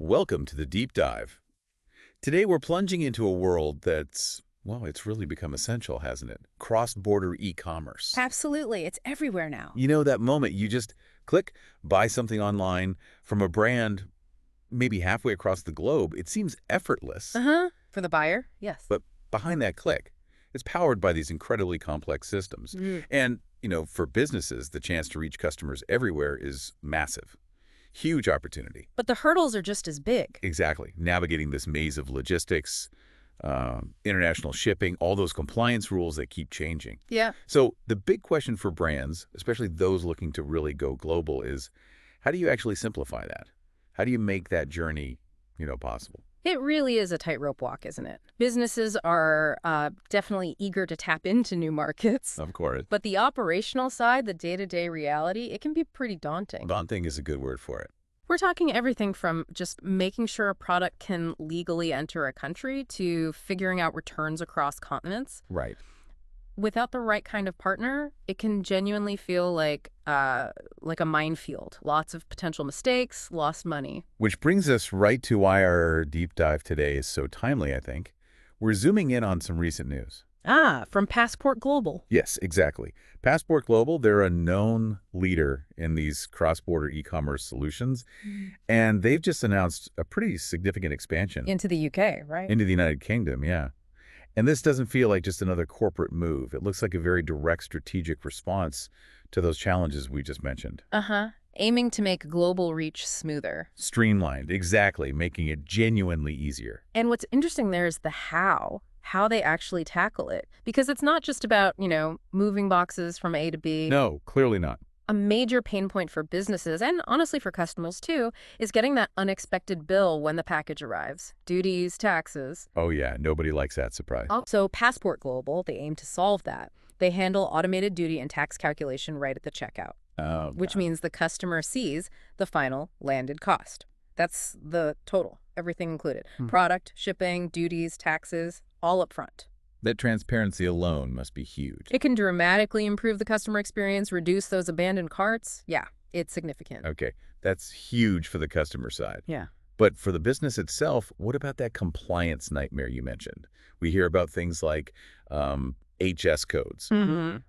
Welcome to the Deep Dive. Today we're plunging into a world that's, well, it's really become essential, hasn't it? Cross-border e-commerce. Absolutely. It's everywhere now. You know that moment you just click, buy something online from a brand maybe halfway across the globe. It seems effortless, For the buyer, yes. but behind that click, it's powered by these incredibly complex systems. And, for businesses, the chance to reach customers everywhere is massive. Huge opportunity. But the hurdles are just as big. Exactly. Navigating this maze of logistics, international shipping, all those compliance rules that keep changing. Yeah. So the big question for brands, especially those looking to really go global, is how do you actually simplify that? How do you make that journey, possible? It really is a tightrope walk, isn't it? Businesses are definitely eager to tap into new markets. Of course. But the operational side, the day-to-day reality, it can be pretty daunting. Daunting is a good word for it. We're talking everything from just making sure a product can legally enter a country to figuring out returns across continents. Right. Without the right kind of partner, it can genuinely feel like a minefield. Lots of potential mistakes, lost money. Which brings us right to why our deep dive today is so timely, I think. We're zooming in on some recent news. From Passport Global. Yes, exactly. Passport Global, they're a known leader in these cross-border e-commerce solutions, and they've just announced a pretty significant expansion Into the UK, right? into the United Kingdom, yeah. And this doesn't feel like just another corporate move. It looks like a very direct strategic response to those challenges we just mentioned. Aiming to make global reach smoother. Streamlined, exactly, making it genuinely easier. And what's interesting there is the how they actually tackle it. Because it's not just about, moving boxes from A to B. No, clearly not. A major pain point for businesses, and honestly for customers too, is getting that unexpected bill when the package arrives. Duties, taxes. Oh yeah, nobody likes that surprise. So Passport Global, they aim to solve that. They handle automated duty and tax calculation right at the checkout, which means the customer sees the final landed cost. That's the total, everything included. Product, shipping, duties, taxes, all up front. That transparency alone must be huge. It can dramatically improve the customer experience, reduce those abandoned carts. Yeah, it's significant. Okay, that's huge for the customer side. Yeah. But for the business itself, what about that compliance nightmare you mentioned? We hear about things like HS codes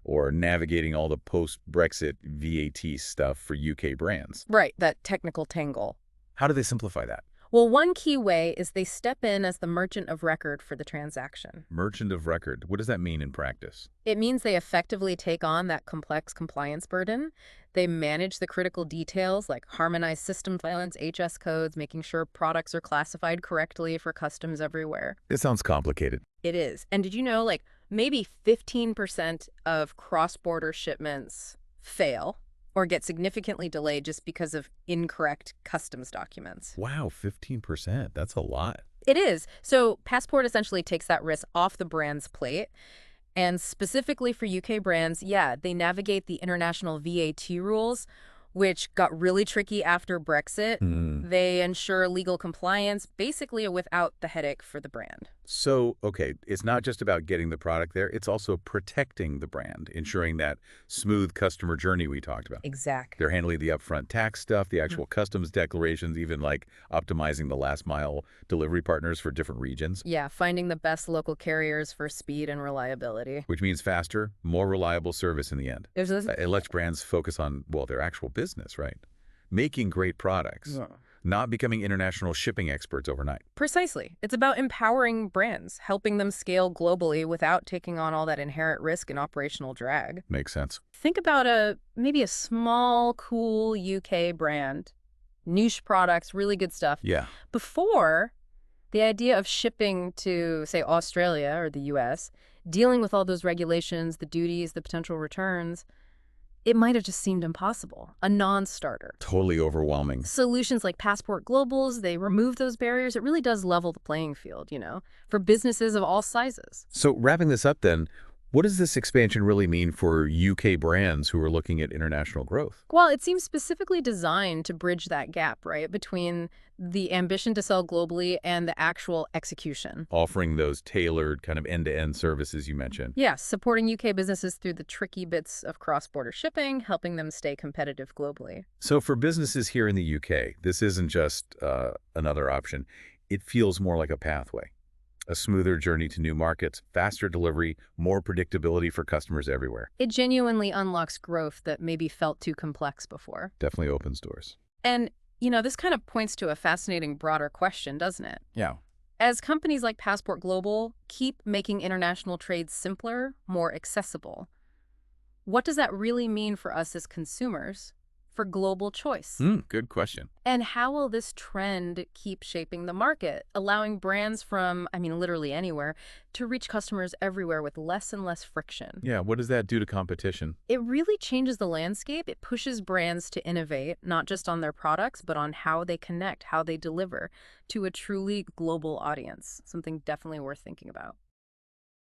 or navigating all the post-Brexit VAT stuff for UK brands. Right, that technical tangle. How do they simplify that? Well, one key way is they step in as the merchant of record for the transaction. Merchant of record. What does that mean in practice? It means they effectively take on that complex compliance burden. They manage the critical details like harmonized system files, HS codes, making sure products are classified correctly for customs everywhere. It sounds complicated. It is. And did you know, maybe 15% of cross-border shipments fail or get significantly delayed just because of incorrect customs documents? Wow, 15%. That's a lot. It is. So Passport essentially takes that risk off the brand's plate. And specifically for UK brands, they navigate the international VAT rules, which got really tricky after Brexit. They ensure legal compliance, basically without the headache for the brand. So, okay, it's not just about getting the product there, it's also protecting the brand, ensuring that smooth customer journey we talked about. Exactly. They're handling the upfront tax stuff, the actual customs declarations, even optimizing the last mile delivery partners for different regions. Yeah, finding the best local carriers for speed and reliability. Which means faster, more reliable service in the end. There's this. It lets brands focus on, their actual business, right? Making great products. Not becoming international shipping experts overnight. Precisely. It's about empowering brands, helping them scale globally without taking on all that inherent risk and operational drag. Makes sense. Think about maybe a small, cool UK brand, niche products, really good stuff. Yeah. Before, the idea of shipping to, say, Australia or the US, dealing with all those regulations, the duties, the potential returns, it might have just seemed impossible, a non-starter. Totally overwhelming. Solutions like Passport Global's, they remove those barriers. It really does level the playing field, for businesses of all sizes. So wrapping this up then, What does this expansion really mean for UK brands who are looking at international growth? Well, it seems specifically designed to bridge that gap, right, between the ambition to sell globally and the actual execution. Offering those tailored kind of end-to-end services you mentioned. Yes, supporting UK businesses through the tricky bits of cross-border shipping, helping them stay competitive globally. So for businesses here in the UK, this isn't just another option. It feels more like a pathway. A smoother journey to new markets, faster delivery, more predictability for customers everywhere. It genuinely unlocks growth that maybe felt too complex before. Definitely opens doors. And, this kind of points to a fascinating broader question, doesn't it? Yeah. As companies like Passport Global keep making international trade simpler, more accessible, what does that really mean for us as consumers, for global choice? Good question. And how will this trend keep shaping the market, allowing brands from, literally anywhere, to reach customers everywhere with less and less friction? Yeah, what does that do to competition? It really changes the landscape. It pushes brands to innovate, not just on their products, but on how they connect, how they deliver to a truly global audience, something definitely worth thinking about.